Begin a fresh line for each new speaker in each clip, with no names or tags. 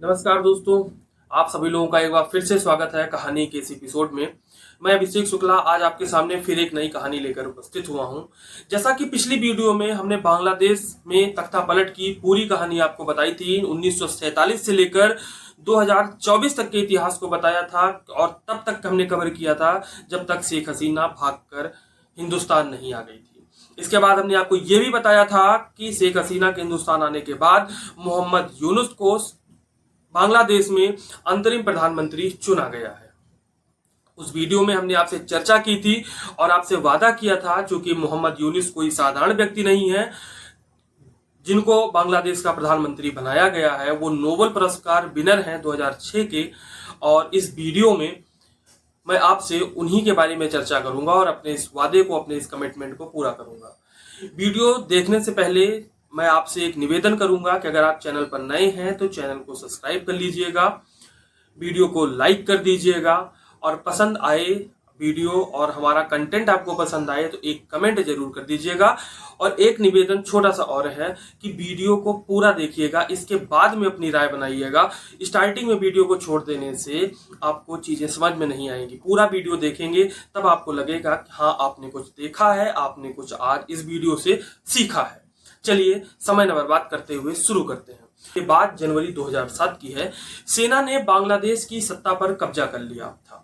नमस्कार दोस्तों, आप सभी लोगों का एक बार फिर से स्वागत है कहानी के इस एपिसोड में। मैं अभिषेक शुक्ला आज आपके सामने फिर एक नई कहानी लेकर उपस्थित हुआ हूं। जैसा कि पिछली वीडियो में हमने बांग्लादेश में तख्तापलट की पूरी कहानी आपको बताई थी, 1947 से लेकर 2024 तक के इतिहास को बताया था और तब तक हमने कवर किया था जब तक शेख हसीना भागकर हिंदुस्तान नहीं आ गई थी। इसके बाद हमने आपको यह भी बताया था कि शेख हसीना के हिंदुस्तान आने के बाद मोहम्मद यूनुस को बांग्लादेश में अंतरिम प्रधानमंत्री चुना गया है। उस वीडियो में हमने आपसे चर्चा की थी और आपसे वादा किया था, चूंकि मोहम्मद यूनुस कोई साधारण व्यक्ति नहीं है जिनको बांग्लादेश का प्रधानमंत्री बनाया गया है, वो नोबेल पुरस्कार विनर हैं 2006 के। और इस वीडियो में मैं आपसे उन्हीं के बारे में चर्चा करूंगा और अपने इस वादे को, अपने इस कमिटमेंट को पूरा करूंगा। वीडियो देखने से पहले मैं आपसे एक निवेदन करूंगा कि अगर आप चैनल पर नए हैं तो चैनल को सब्सक्राइब कर लीजिएगा, वीडियो को लाइक कर दीजिएगा और पसंद आए वीडियो और हमारा कंटेंट आपको पसंद आए तो एक कमेंट जरूर कर दीजिएगा। और एक निवेदन छोटा सा और है कि वीडियो को पूरा देखिएगा, इसके बाद में अपनी राय बनाइएगा। स्टार्टिंग में वीडियो को छोड़ देने से आपको चीजें समझ में नहीं आएंगी। पूरा वीडियो देखेंगे तब आपको लगेगा कि हाँ, आपने कुछ देखा है, आपने कुछ आज इस वीडियो से सीखा है। चलिए समय न बर्बाद करते हुए शुरू करते हैं। ये बात जनवरी 2007 की है। सेना ने बांग्लादेश की सत्ता पर कब्जा कर लिया था।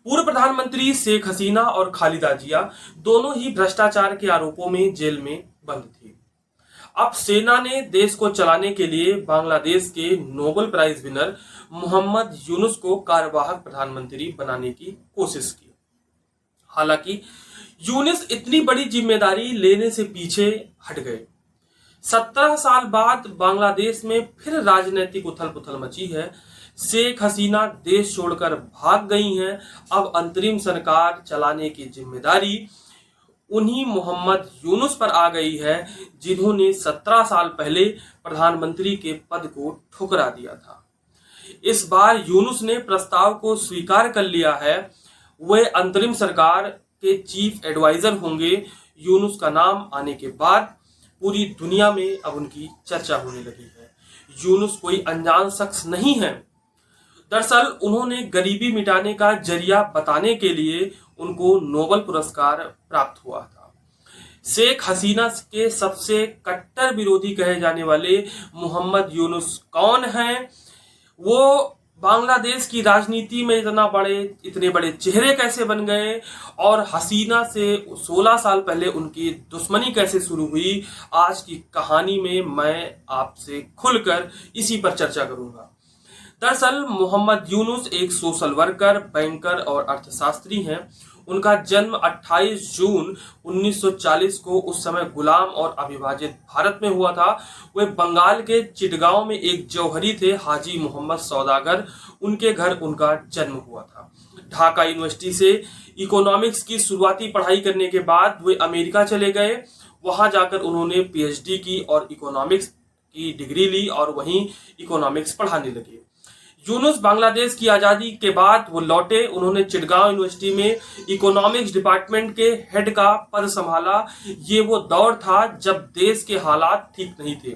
पूर्व प्रधानमंत्री शेख हसीना और खालिदा जिया दोनों ही भ्रष्टाचार के आरोपों में जेल में बंद थी। अब सेना ने देश को चलाने के लिए बांग्लादेश के Nobel prize winner Muhammad Yunus को कार्यवाहक प्रधानमंत्री बनाने की कोशिश की। हालांकि यूनुस इतनी बड़ी जिम्मेदारी लेने से पीछे हट गए। 17 साल बाद बांग्लादेश में फिर राजनीतिक उथल पुथल मची है। शेख हसीना देश छोड़कर भाग गई हैं। अब अंतरिम सरकार चलाने की जिम्मेदारी उन्हीं मोहम्मद यूनुस पर आ गई है, जिन्होंने 17 साल पहले प्रधानमंत्री के पद को ठुकरा दिया था। इस बार यूनुस ने प्रस्ताव को स्वीकार कर लिया है। वे अंतरिम सरकार के चीफ एडवाइजर होंगे। यूनुस का नाम आने के बाद पूरी दुनिया में अब उनकी चर्चा होने लगी है। यूनुस कोई अनजान शख्स नहीं है। दरअसल उन्होंने गरीबी मिटाने का जरिया बताने के लिए उनको नोबेल पुरस्कार प्राप्त हुआ था। शेख हसीना के सबसे कट्टर विरोधी कहे जाने वाले मोहम्मद यूनुस कौन हैं? वो बांग्लादेश की राजनीति में इतने बड़े चेहरे कैसे बन गए और हसीना से 16 साल पहले उनकी दुश्मनी कैसे शुरू हुई, आज की कहानी में मैं आपसे खुलकर इसी पर चर्चा करूंगा। दरअसल मोहम्मद यूनुस एक सोशल वर्कर, बैंकर और अर्थशास्त्री हैं। उनका जन्म 28 जून 1940 को उस समय गुलाम और अविभाजित भारत में हुआ था। वे बंगाल के चिटगांव में एक जौहरी थे, हाजी मोहम्मद सौदागर, उनके घर उनका जन्म हुआ था। ढाका यूनिवर्सिटी से इकोनॉमिक्स की शुरुआती पढ़ाई करने के बाद वे अमेरिका चले गए। वहां जाकर उन्होंने पीएचडी की और इकोनॉमिक्स की डिग्री ली और वहीं इकोनॉमिक्स पढ़ाने लगे। यूनुस बांग्लादेश की आजादी के बाद वो लौटे। उन्होंने चिटगांव यूनिवर्सिटी में इकोनॉमिक्स डिपार्टमेंट के हेड का पद संभाला। ये वो दौर था जब देश के हालात ठीक नहीं थे।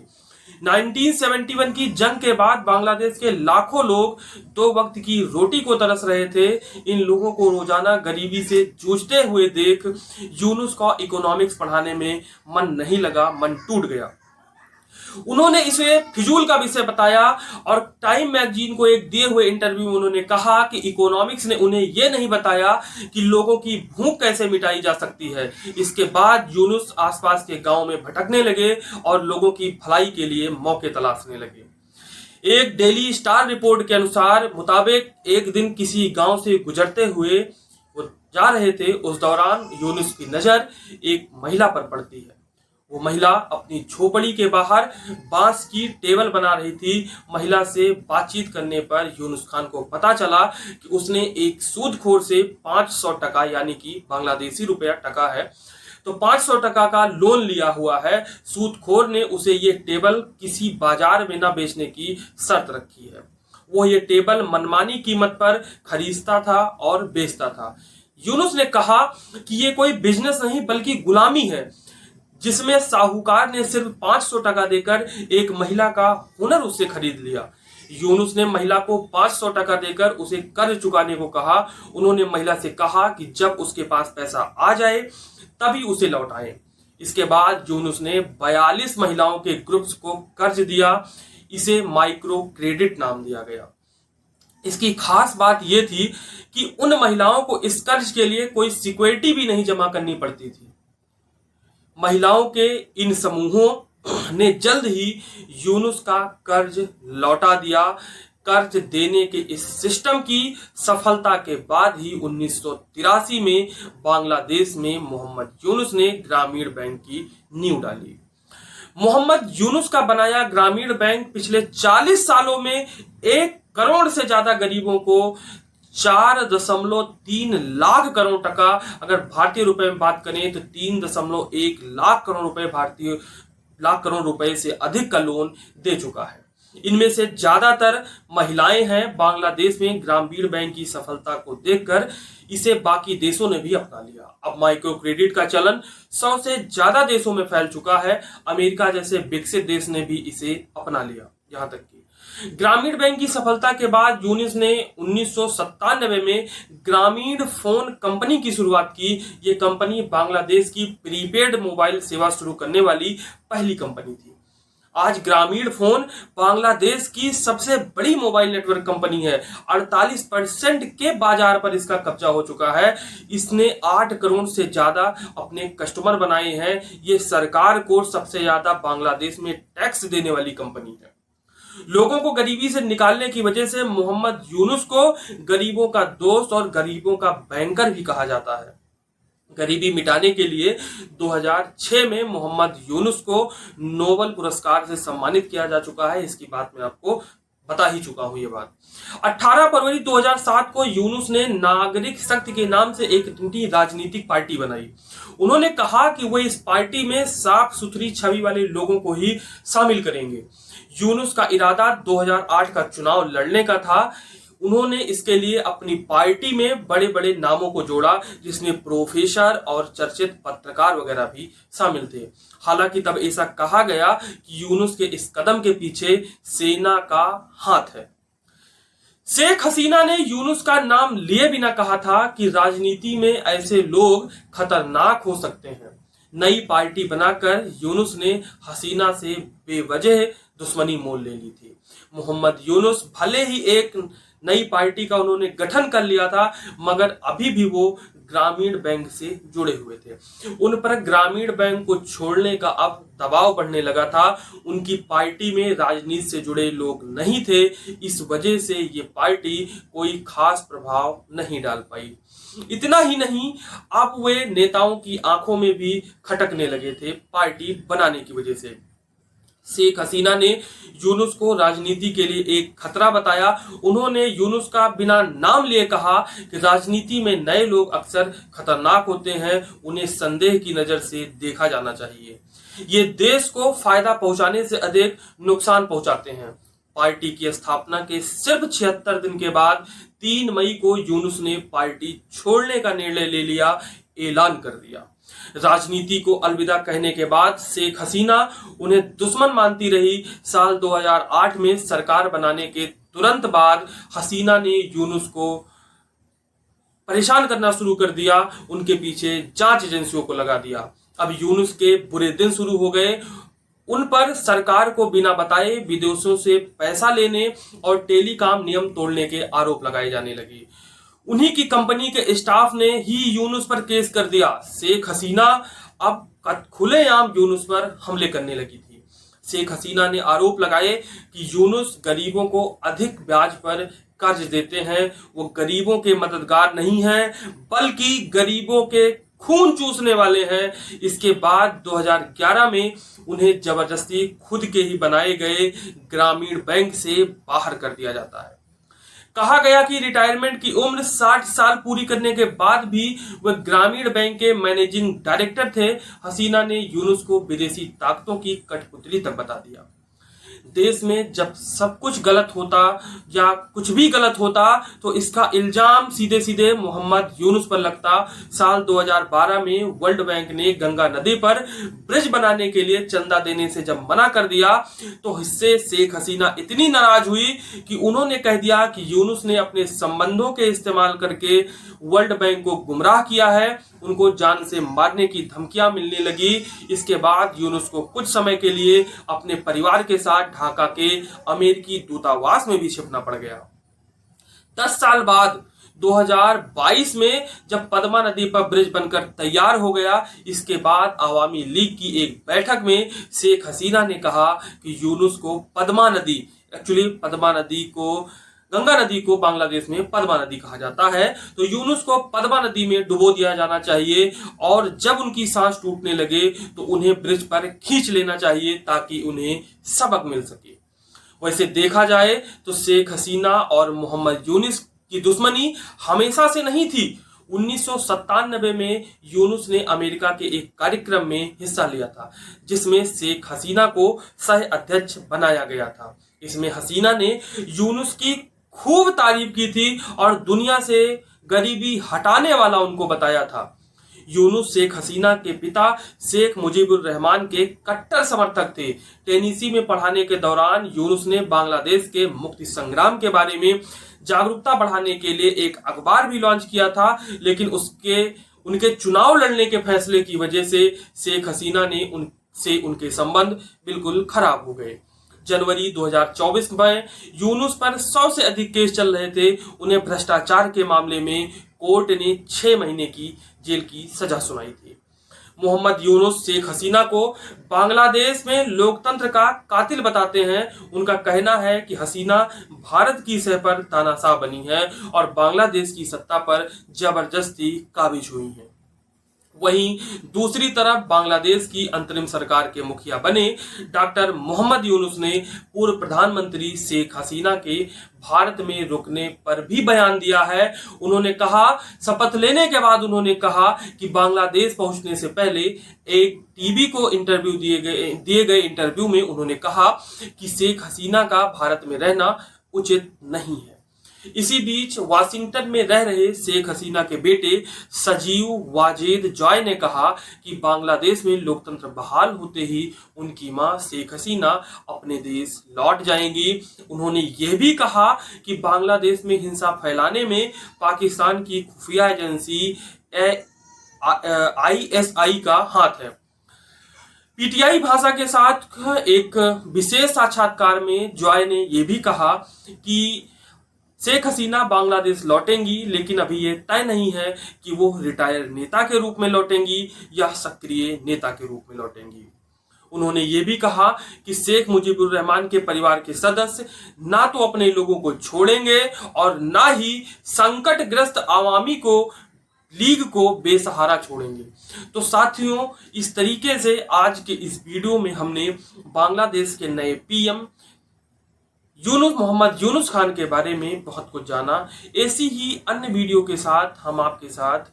1971 की जंग के बाद बांग्लादेश के लाखों लोग 2 वक्त की रोटी को तरस रहे थे। इन लोगों को रोजाना गरीबी से जूझते हुए देख यूनुस का इकोनॉमिक्स पढ़ाने में मन नहीं लगा, मन टूट गया। उन्होंने इसे फिजूल का विषय बताया और टाइम मैगजीन को एक दिए हुए इंटरव्यू में उन्होंने कहा कि इकोनॉमिक्स ने उन्हें यह नहीं बताया कि लोगों की भूख कैसे मिटाई जा सकती है। इसके बाद यूनुस आसपास के गांव में भटकने लगे और लोगों की भलाई के लिए मौके तलाशने लगे। एक डेली स्टार रिपोर्ट के अनुसार मुताबिक एक दिन किसी गांव से गुजरते हुए वो जा रहे थे। उस दौरान यूनुस की नजर एक महिला पर पड़ती है। वो महिला अपनी झोपड़ी के बाहर बांस की टेबल बना रही थी। महिला से बातचीत करने पर यूनुस खान को पता चला कि उसने एक सूदखोर से 500 टका, यानी कि बांग्लादेशी रुपया टका है, तो 500 टका का लोन लिया हुआ है। सूदखोर ने उसे ये टेबल किसी बाजार में न बेचने की शर्त रखी है। वो ये टेबल मनमानी कीमत पर खरीदता था और बेचता था। यूनुस ने कहा कि ये कोई बिजनेस नहीं बल्कि गुलामी है, जिसमें साहूकार ने सिर्फ 500 टका देकर एक महिला का हुनर उससे खरीद लिया। यूनुस ने महिला को 500 टका देकर उसे कर्ज चुकाने को कहा। उन्होंने महिला से कहा कि जब उसके पास पैसा आ जाए तभी उसे लौटाए। इसके बाद यूनुस ने 42 महिलाओं के ग्रुप्स को कर्ज दिया। इसे माइक्रो क्रेडिट नाम दिया गया। इसकी खास बात यह थी कि उन महिलाओं को इस कर्ज के लिए कोई सिक्योरिटी भी नहीं जमा करनी पड़ती थी। महिलाओं के इन समूहों ने जल्द ही यूनुस का कर्ज लौटा दिया। कर्ज देने के इस सिस्टम की सफलता के बाद ही 1983 में बांग्लादेश में मोहम्मद यूनुस ने ग्रामीण बैंक की नींव डाली। मोहम्मद यूनुस का बनाया ग्रामीण बैंक पिछले 40 सालों में 1 करोड़ से ज्यादा गरीबों को 4.3 लाख करोड़ टका, अगर भारतीय रुपए में बात करें तो 3.1 लाख करोड़ रुपए से अधिक का लोन दे चुका है। इनमें से ज्यादातर महिलाएं हैं। बांग्लादेश में ग्रामीण बैंक की सफलता को देखकर इसे बाकी देशों ने भी अपना लिया। अब माइक्रो क्रेडिट का चलन 100 से ज्यादा देशों में फैल चुका है। अमेरिका जैसे विकसित देश ने भी इसे अपना लिया। यहां तक कि ग्रामीण बैंक की सफलता के बाद यूनुस ने 1997 में ग्रामीण फोन कंपनी की शुरुआत की। ये कंपनी बांग्लादेश की प्रीपेड मोबाइल सेवा शुरू करने वाली पहली कंपनी थी। आज ग्रामीण फोन बांग्लादेश की सबसे बड़ी मोबाइल नेटवर्क कंपनी है। 48% के बाजार पर इसका कब्जा हो चुका है। इसने 8 करोड़ से ज्यादा अपने कस्टमर बनाए हैं। ये सरकार को सबसे ज्यादा बांग्लादेश में टैक्स देने वाली कंपनी है। लोगों को गरीबी से निकालने की वजह से मोहम्मद यूनुस को गरीबों का दोस्त और गरीबों का बैंकर भी कहा जाता है। गरीबी मिटाने के लिए 2006 में मोहम्मद यूनुस को नोबेल पुरस्कार से सम्मानित किया जा चुका है। इसकी बात मैं आपको बता ही चुका हूं। ये बात 18 फरवरी 2007 को यूनुस ने नागरिक शक्ति के नाम से एक नई राजनीतिक पार्टी बनाई। उन्होंने कहा कि वो इस पार्टी में साफ सुथरी छवि वाले लोगों को ही शामिल करेंगे। यूनुस का इरादा 2008 का चुनाव लड़ने का था। उन्होंने इसके लिए अपनी पार्टी में बड़े बड़े नामों को जोड़ा, जिसमें प्रोफेसर और चर्चित पत्रकार वगैरह भी शामिल थे। हालांकि तब ऐसा कहा गया कि यूनुस के इस कदम के पीछे सेना का हाथ है। शेख हसीना ने यूनुस का नाम लिए बिना कहा था कि राजनीति में ऐसे लोग खतरनाक हो सकते हैं। नई पार्टी बनाकर यूनुस ने हसीना से बेवजह दुश्मनी मोल ले ली थी। मोहम्मद यूनुस भले ही एक नई पार्टी का उन्होंने गठन कर लिया था, मगर अभी भी वो ग्रामीण बैंक से जुड़े हुए थे। उन पर ग्रामीण बैंक को छोड़ने का अब दबाव बढ़ने लगा था। उनकी पार्टी में राजनीति से जुड़े लोग नहीं थे। इस वजह से ये पार्टी कोई खास प्रभाव नहीं डाल पाई। इतना ही नहीं, अब वे नेताओं की आंखों में भी खटकने लगे थे पार्टी बनाने की वजह से। शेख हसीना ने यूनुस को राजनीति के लिए एक खतरा बताया। उन्होंने यूनुस का बिना नाम लिए कहा कि राजनीति में नए लोग अक्सर खतरनाक होते हैं, उन्हें संदेह की नजर से देखा जाना चाहिए। ये देश को फायदा पहुंचाने से अधिक नुकसान पहुंचाते हैं। पार्टी की स्थापना के सिर्फ 76 दिन के बाद 3 मई को यूनुस ने पार्टी छोड़ने का निर्णय ले लिया, ऐलान कर दिया। राजनीति को अलविदा कहने के बाद शेख हसीना उन्हें दुश्मन मानती रही। साल 2008 में सरकार बनाने के तुरंत बाद हसीना ने यूनुस को परेशान करना शुरू कर दिया। उनके पीछे जांच एजेंसियों को लगा दिया। अब यूनुस के बुरे दिन शुरू हो गए। उन पर सरकार को बिना बताए विदेशों से पैसा लेने और टेलीकॉम नियम तोड़ने के आरोप लगाए जाने लगे। उन्हीं की कंपनी के स्टाफ ने ही यूनुस पर केस कर दिया। शेख हसीना अब खुलेआम यूनुस पर हमले करने लगी थी। शेख हसीना ने आरोप लगाए कि यूनुस गरीबों को अधिक ब्याज पर कर्ज देते हैं। वो गरीबों के मददगार नहीं हैं, बल्कि गरीबों के खून चूसने वाले हैं। इसके बाद 2011 में उन्हें जबरदस्ती खुद के ही बनाए गए ग्रामीण बैंक से बाहर कर दिया जाता है। कहा गया कि रिटायरमेंट की उम्र 60 साल पूरी करने के बाद भी वह ग्रामीण बैंक के मैनेजिंग डायरेक्टर थे। हसीना ने यूनुस को विदेशी ताकतों की कठपुतली तक बता दिया। देश में जब सब कुछ गलत होता या कुछ भी गलत होता तो इसका इल्जाम सीधे सीधे मोहम्मद यूनुस पर लगता। साल 2012 में वर्ल्ड बैंक ने गंगा नदी पर ब्रिज बनाने के लिए चंदा देने से जब मना कर दिया तो इससे शेख हसीना इतनी नाराज हुई कि उन्होंने कह दिया कि यूनुस ने अपने संबंधों के इस्तेमाल करके वर्ल्ड बैंक को गुमराह किया है। उनको जान से मारने की धमकियां मिलने लगी। इसके बाद यूनुस को कुछ समय के लिए अपने परिवार के साथ ढाका के अमेरिकी दूतावास में भी छिपना पड़ गया। 10 साल बाद 2022 में जब पद्मा नदी पर ब्रिज बनकर तैयार हो गया, इसके बाद अवामी लीग की एक बैठक में शेख हसीना ने कहा कि यूनुस को पद्मा नदी, एक्चुअली पद्मा नदी को, गंगा नदी को बांग्लादेश में पद्मा नदी कहा जाता है, तो यूनुस को पद्मा नदी में डुबो दिया जाना चाहिए और जब उनकी सांस टूटने लगे तो उन्हें ब्रिज पर खींच लेना चाहिए ताकि उन्हें सबक मिल सके। वैसे देखा जाए तो शेख हसीना और मोहम्मद यूनुस की दुश्मनी हमेशा से नहीं थी। 1997 में यूनुस ने अमेरिका के एक कार्यक्रम में हिस्सा लिया था जिसमें शेख हसीना को सह अध्यक्ष बनाया गया था। इसमें हसीना ने यूनुस की खूब तारीफ की थी और दुनिया से गरीबी हटाने वाला उनको बताया था। यूनुस शेख हसीना के पिता शेख मुजीबुर रहमान के कट्टर समर्थक थे। टेनिसी में पढ़ाने के दौरान यूनुस ने बांग्लादेश के मुक्ति संग्राम के बारे में जागरूकता बढ़ाने के लिए एक अखबार भी लॉन्च किया था, लेकिन उनके चुनाव लड़ने के फैसले की वजह से शेख हसीना ने उनके संबंध बिल्कुल खराब हो गए। जनवरी 2024 में यूनुस पर 100 से अधिक केस चल रहे थे। उन्हें भ्रष्टाचार के मामले में कोर्ट ने 6 महीने की जेल की सजा सुनाई थी। मोहम्मद यूनुस शेख हसीना को बांग्लादेश में लोकतंत्र का कातिल बताते हैं। उनका कहना है कि हसीना भारत की सह पर तानाशाह बनी है और बांग्लादेश की सत्ता पर जबरदस्ती काबिज हुई है। वहीं दूसरी तरफ बांग्लादेश की अंतरिम सरकार के मुखिया बने डॉक्टर मोहम्मद यूनुस ने पूर्व प्रधानमंत्री शेख हसीना के भारत में रुकने पर भी बयान दिया है। उन्होंने कहा, शपथ लेने के बाद उन्होंने कहा कि बांग्लादेश पहुंचने से पहले एक टीवी को इंटरव्यू दिए गए इंटरव्यू में उन्होंने कहा कि शेख हसीना का भारत में रहना उचित नहीं है। इसी बीच वाशिंगटन में रह रहे शेख हसीना के बेटे सजीव वाजेद जॉय ने कहा कि बांग्लादेश में लोकतंत्र बहाल होते ही उनकी मां शेख हसीना अपने देश लौट जाएंगी। उन्होंने यह भी कहा कि बांग्लादेश में हिंसा फैलाने में पाकिस्तान की खुफिया एजेंसी ISI का हाथ है। पीटीआई भाषा के साथ एक विशेष साक्षात्कार में जॉय ने यह भी कहा कि शेख हसीना बांग्लादेश लौटेंगी, लेकिन अभी ये तय नहीं है कि वो रिटायर नेता के रूप में लौटेंगी या सक्रिय नेता के रूप में लौटेंगी। उन्होंने ये भी कहा कि शेख मुजीबुर रहमान के परिवार के सदस्य ना तो अपने लोगों को छोड़ेंगे और ना ही संकटग्रस्त आवामी लीग को बेसहारा छोड़ेंगे। तो साथियों, इस तरीके से आज के इस वीडियो में हमने बांग्लादेश के नए पीएम मोहम्मद यूनुस खान के बारे में बहुत कुछ जाना। ऐसी ही अन्य वीडियो के साथ हम आपके साथ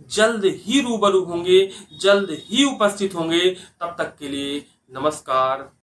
जल्द ही रूबरू होंगे, जल्द ही उपस्थित होंगे। तब तक के लिए नमस्कार।